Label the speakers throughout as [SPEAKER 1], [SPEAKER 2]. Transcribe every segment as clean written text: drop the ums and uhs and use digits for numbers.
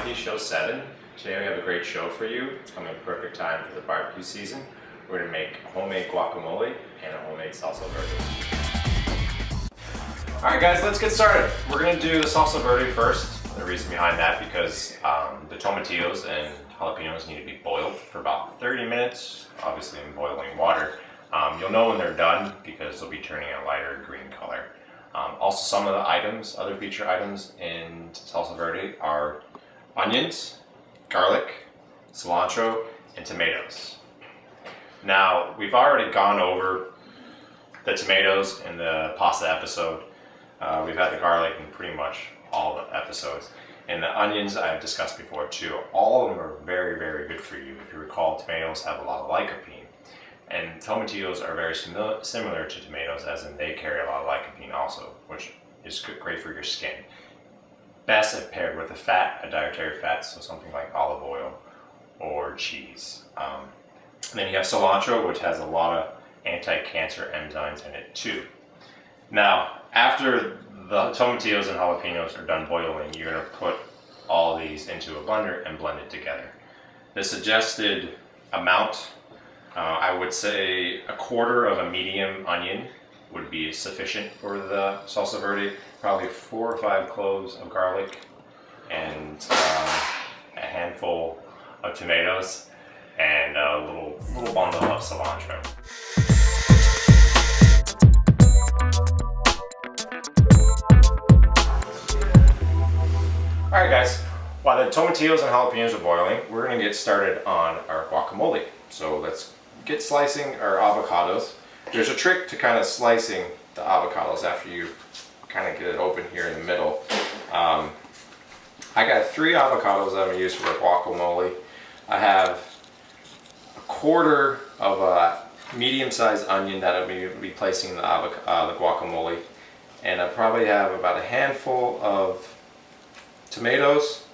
[SPEAKER 1] Recipe Show 7. Today we have a great show for you. It's coming at the perfect time for the barbecue season. We're going to make homemade guacamole and a homemade salsa verde. Alright guys, let's get started. We're going to do the salsa verde first. The reason behind that because the tomatillos and jalapenos need to be boiled for about 30 minutes, obviously in boiling water. You'll know when they're done because they'll be turning a lighter green color. Also, some of the items, other feature items in salsa verde are onions, garlic, cilantro, and tomatoes. Now, we've already gone over the tomatoes in the pasta episode. We've had the garlic in pretty much all the episodes. And the onions I've discussed before too. All of them are very, very good for you. If you recall, tomatoes have a lot of lycopene. And tomatillos are very similar to tomatoes, as in they carry a lot of lycopene also, which is great for your skin. Best if paired with a fat, a dietary fat, so something like olive oil or cheese. Then you have cilantro, which has a lot of anti-cancer enzymes in it too. Now, after the tomatillos and jalapenos are done boiling, you're going to put all these into a blender and blend it together. The suggested amount, I would say a quarter of a medium onion would be sufficient for the salsa verde. Probably 4 or 5 cloves of garlic and a handful of tomatoes and a little bundle of cilantro. Alright guys, while the tomatillos and jalapenos are boiling, we're going to get started on our guacamole. So let's get slicing our avocados. There's a trick to kind of slicing the avocados after you kind of get it open here in the middle. I got 3 avocados that I'm going to use for the guacamole. I have a quarter of a medium-sized onion that I'm going to be placing in the guacamole. And I probably have about a handful of tomatoes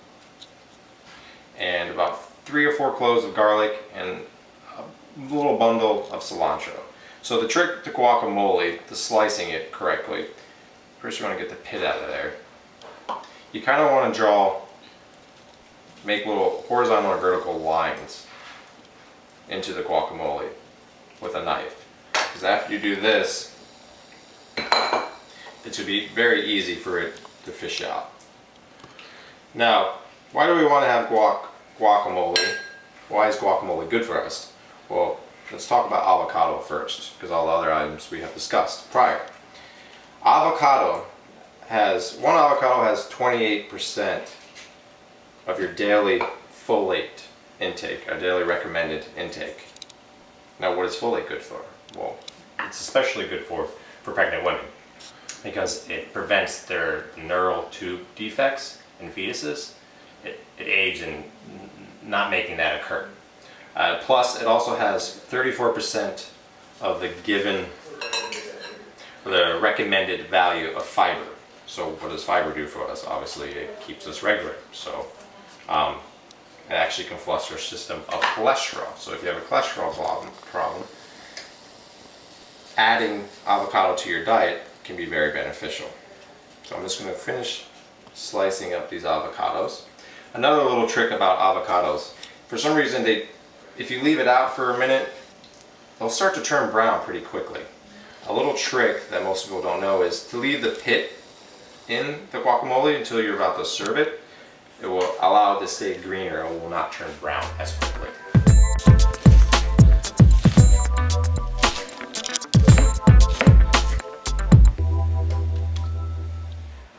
[SPEAKER 1] and about 3 or 4 cloves of garlic and a little bundle of cilantro. So the trick to guacamole, to slicing it correctly, first you want to get the pit out of there. You kind of want to make little horizontal or vertical lines into the guacamole with a knife. Because after you do this, it should be very easy for it to fish out. Now, why do we want to have guacamole? Why is guacamole good for us? Well, let's talk about avocado first, because all the other items we have discussed prior. One avocado has 28% of your daily folate intake, a daily recommended intake. Now, what is folate good for? Well, it's especially good for pregnant women because it prevents their neural tube defects in fetuses. It aids in not making that occur. Plus, it also has 34% of the recommended value of fiber. So what does fiber do for us? Obviously, it keeps us regular. So it actually can flush your system of cholesterol. So if you have a cholesterol problem, adding avocado to your diet can be very beneficial. So I'm just going to finish slicing up these avocados. Another little trick about avocados, for some reason if you leave it out for a minute, they'll start to turn brown pretty quickly. A little trick that most people don't know is to leave the pit in the guacamole until you're about to serve it. It will allow it to stay greener and will not turn brown as quickly.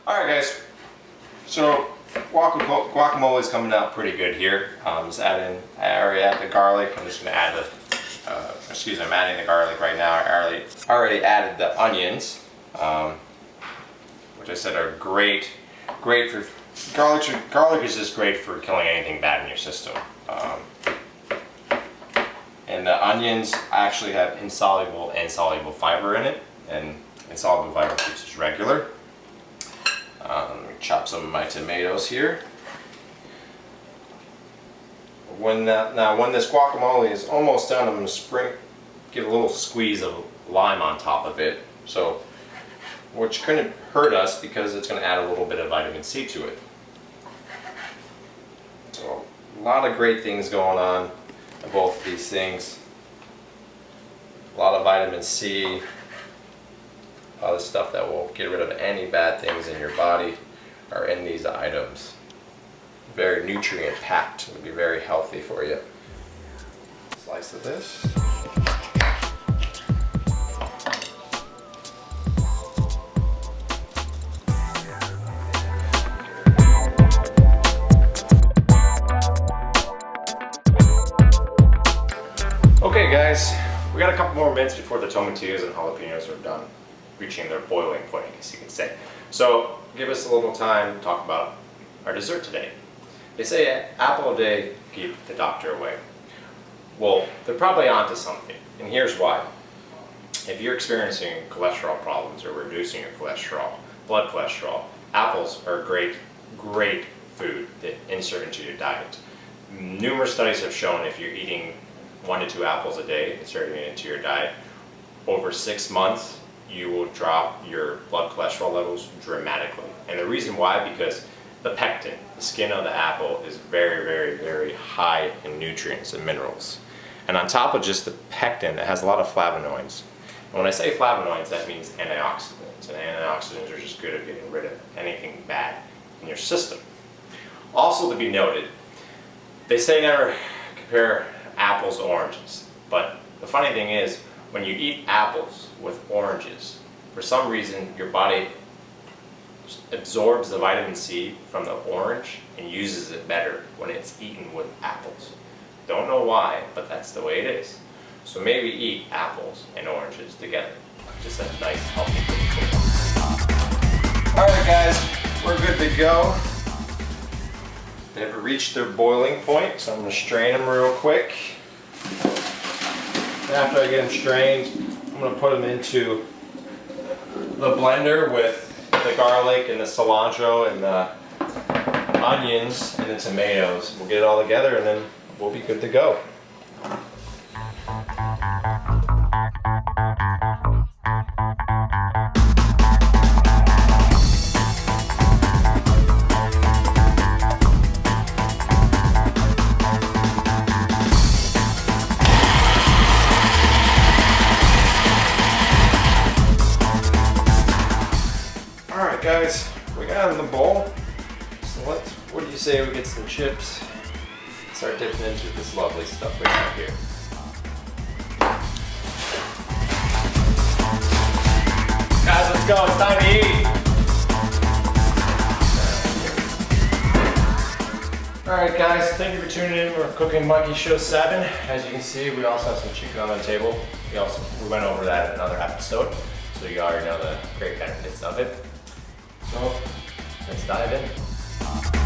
[SPEAKER 1] Alright guys, so guacamole is coming out pretty good here. I already added the garlic. I'm just going to add I'm adding the garlic right now. I already added the onions, which I said are great for garlic is just great for killing anything bad in your system. And the onions actually have insoluble and soluble fiber in it, and insoluble fiber keeps us regular. Let me chop some of my tomatoes here. When this guacamole is almost done, I'm going to give a little squeeze of lime on top of it. So, which couldn't hurt us because it's going to add a little bit of vitamin C to it. lot of great things going on in both these things. A lot of vitamin C, all the stuff that will get rid of any bad things in your body are in these items. Very nutrient packed, it'll be very healthy for you. Slice of this. Okay guys, we got a couple more minutes before the tomatillos and jalapenos are done, reaching their boiling point, I guess you could say. So give us a little time to talk about our dessert today. They say apple a day, keep the doctor away. Well, they're probably onto something, and here's why. If you're experiencing cholesterol problems or reducing your cholesterol, blood cholesterol, apples are a great food to insert into your diet. Numerous studies have shown if you're eating 1 to 2 apples a day, inserting it into your diet, over 6 months, you will drop your blood cholesterol levels dramatically. And the reason why, because the pectin, the skin of the apple, is very high in nutrients and minerals. And on top of just the pectin, it has a lot of flavonoids. And when I say flavonoids, that means antioxidants. And antioxidants are just good at getting rid of anything bad in your system. Also to be noted, they say never compare apples to oranges. But the funny thing is, when you eat apples with oranges, for some reason your body absorbs the vitamin C from the orange and uses it better when it's eaten with apples. Don't know why, but that's the way it is. So maybe eat apples and oranges together. Just a nice healthy thing. Alright guys, we're good to go. They've reached their boiling point, so I'm going to strain them real quick. After I get them strained, I'm going to put them into the blender with the garlic and the cilantro and the onions and the tomatoes. We'll get it all together and then we'll be good to go. Alright guys, we got it in the bowl. So what do you say we get some chips? Start dipping into this lovely stuff we have here. Guys, let's go, it's time to eat! Alright guys, thank you for tuning in. We're cooking Monkey Show 7. As you can see, we also have some chicken on the table. We went over that in another episode, so you already know the great benefits of it. So, let's dive in.